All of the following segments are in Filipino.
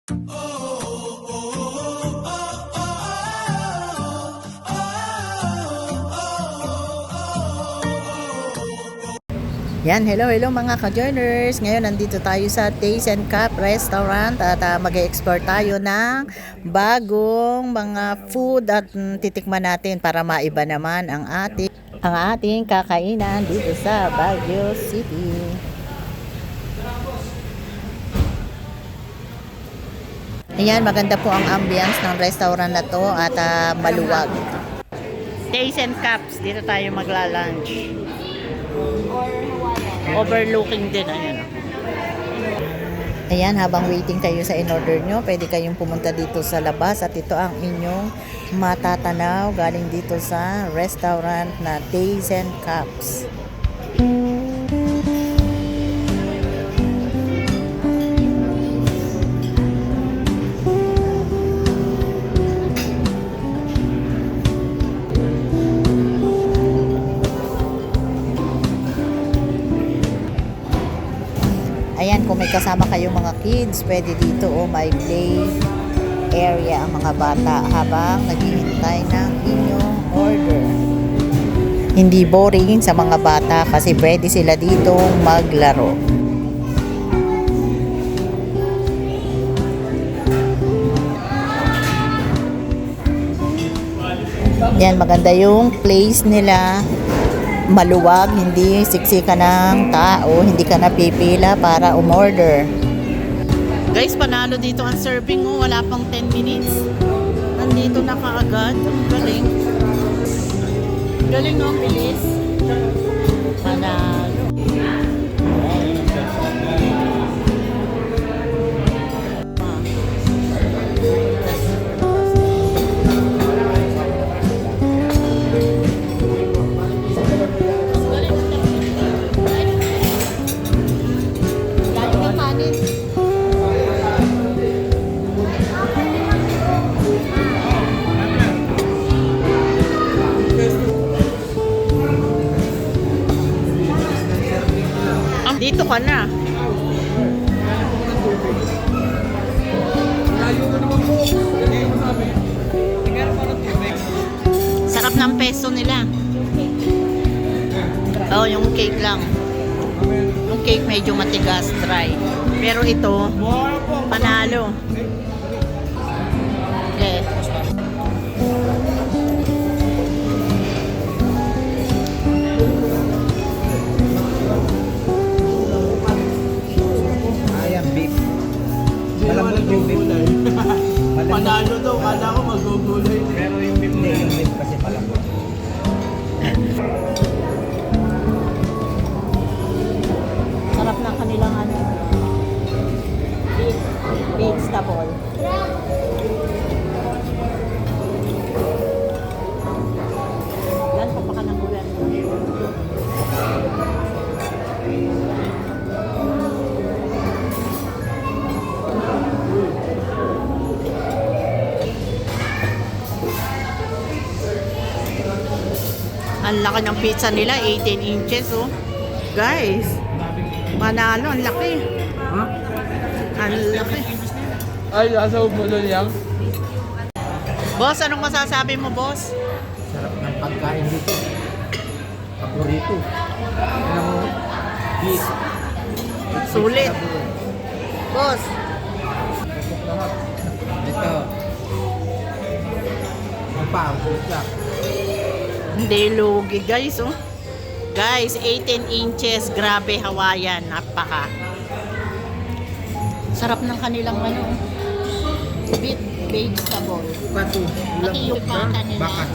Yan, hello mga ka-joiners. Ngayon nandito tayo sa Taste and Cup Restaurant at mag-explore tayo ng bagong mga food at titikman natin para maiba naman ang ating kakainan dito sa Baguio City. Ayan, maganda po ang ambience ng restaurant na to at maluwag. Taste and Cups, dito tayo magla-lunch. Overlooking din, ayan. Ayan, habang waiting kayo sa in-order nyo, pwede kayong pumunta dito sa labas at ito ang inyong matatanaw galing dito sa restaurant na Taste and Cups. Ayan, kung may kasama kayong mga kids, pwede dito may play area ang mga bata habang naghihintay ng inyong order. Hindi boring sa mga bata kasi pwede sila dito maglaro. Yan, maganda yung place nila. Maluwag, hindi siksi ka ng tao, hindi ka napipila para umorder. Guys, panalo dito ang serving mo, wala pang 10 minutes. Nandito na kaagad. Galing. Galing, no? Bilis. Panalo. Dito ka na. Sarap ng pesto nila. Oh, yung cake lang. Yung cake medyo matigas, dry. Pero ito, panalo. Okay. Malambot yung beef. Panalo daw, kala ko magugulay. Pero yung beef kasi malambot. Sarap ng kanilang vegetable. Yan, papakan ng ulan. Ang laki ng pizza nila, 18 inches, oh. Guys, manalo, ang laki. Huh? Ang laki. Ay, nasa mo doon yan? Boss, anong masasabi mo, boss? Sarap ng pagkain dito. Paborito. Ano mo? Beef. Sulit. Boss. Ito. Ang pang-pusa. Hindi lugi, guys, oh. Guys, 18 inches, grabe, Hawaiian, napaka. Sarap ng kanilang beef vegetable. Pato. Pati yung pata nila. Baka.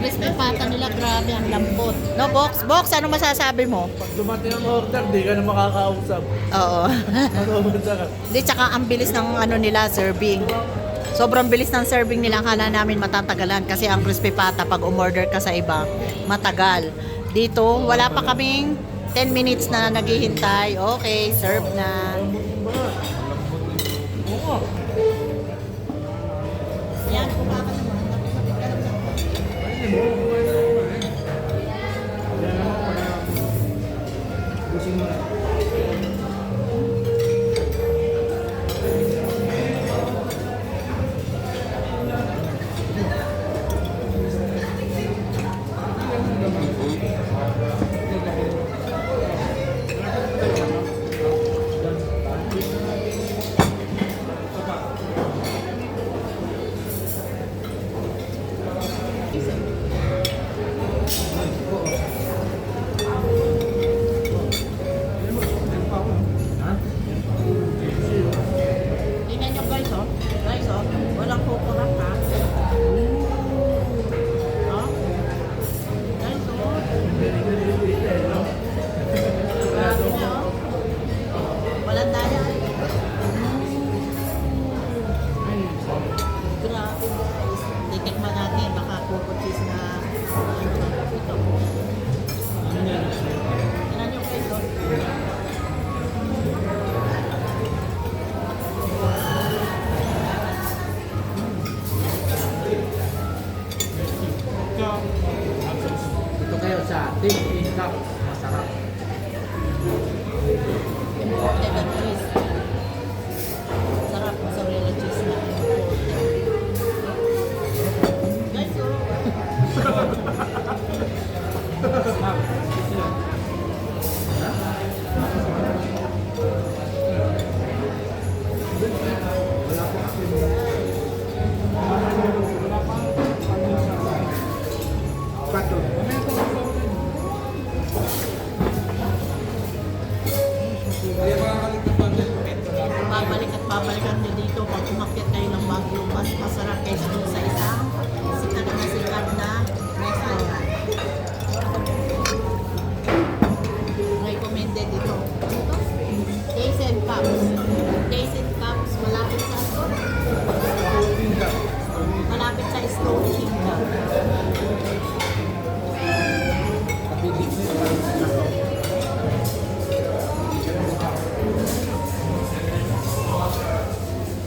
Crispy pata nila, grabe, ang lambot. No, box, ano masasabi mo? Pag dumating ang order, di ka na makakausap. Oo. Hindi, tsaka ang bilis ng nila, serving. Sobrang bilis ng serving nila. Akala namin matatagalan kasi ang crispy pata pag umorder ka sa iba, matagal. Dito, wala pa kaming 10 minutes na naghihintay. Okay, serve na. Yan, kumakas naman. balikan nyo dito pag umakyat kayo ng Baguio. Mas masarap kaysa dun sa isang sikat na restaurant. Recommended ito. Days and Cups. Days and Cups, malapit sa Stone Kingdom.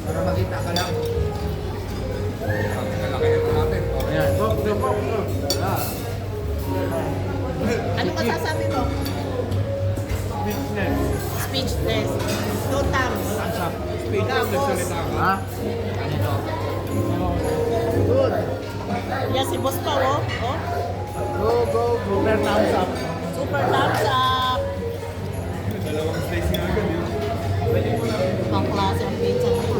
Para makita ka lang. Ayan. Ano masasabi mo? Speechless. No thumbs. Ha? Good. Yes, si Boss pa, oh. Oh. Go. Super thumbs up. Super thumbs up. Dalawang slice nga agad yun. Ibang klase ang pizza naman.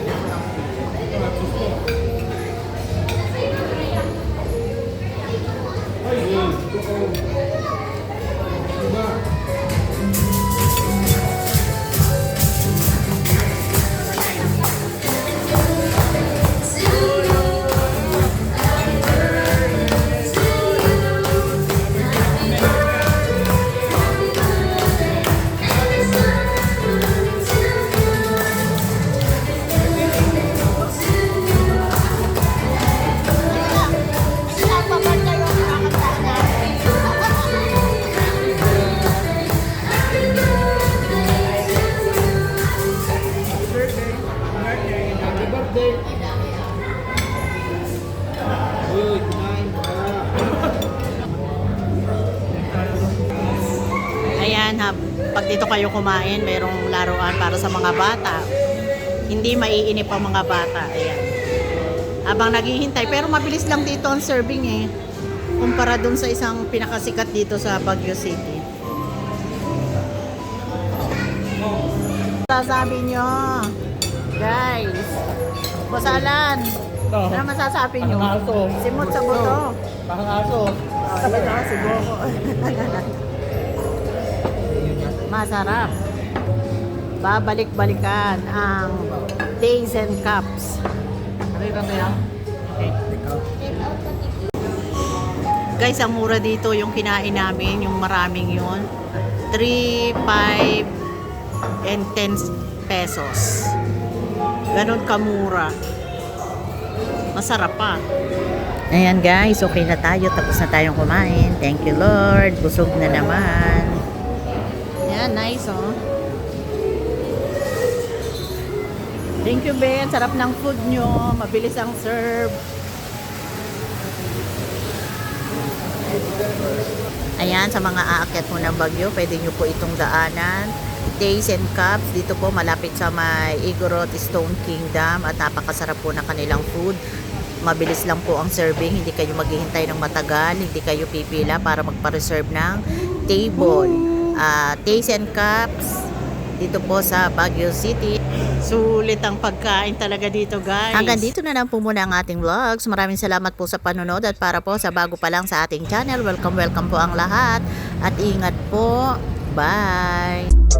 Happy birthday. Uy, kumain ka. Ayan, pag dito kayo kumain, mayroong laruan para sa mga bata. Hindi maiinip ang mga bata. Ayan. Habang naghihintay, pero mabilis lang dito ang serving eh. Kumpara dun sa isang pinakasikat dito sa Baguio City. Sasabi nyo, guys, Bosalan, ano masasabi nyo? Parang aso. Simot sa buto. Parang aso. Oh, yun o, si Boko. Masarap. Babalik-balikan ang Days and Cups. Ano yung kanta yan? Okay. Guys, ang mura dito yung kinain namin, yung maraming yun. 3, 5, and 10 pesos. Ganon kamura. Masarap pa. Ayan guys, okay na tayo. Tapos na tayong kumain. Thank you Lord. Busog na naman. Ayan, nice oh. Thank you Ben. Sarap ng food nyo. Mabilis ang serve. Ayan, sa mga aakyat mo ng Baguio, pwede nyo po itong daanan. Days and Cups, dito po malapit sa may Igorot Stone Kingdom at napakasarap po ng kanilang food. Mabilis lang po ang serving, hindi kayo maghihintay ng matagal, hindi kayo pipila para magpa-reserve ng table. Days and Cups, dito po sa Baguio City. Sulit ang pagkain talaga dito guys. Hanggang dito na lang po muna ang ating vlogs. Maraming salamat po sa panonood at para po sa bago pa lang sa ating channel, welcome po ang lahat at ingat po. Bye!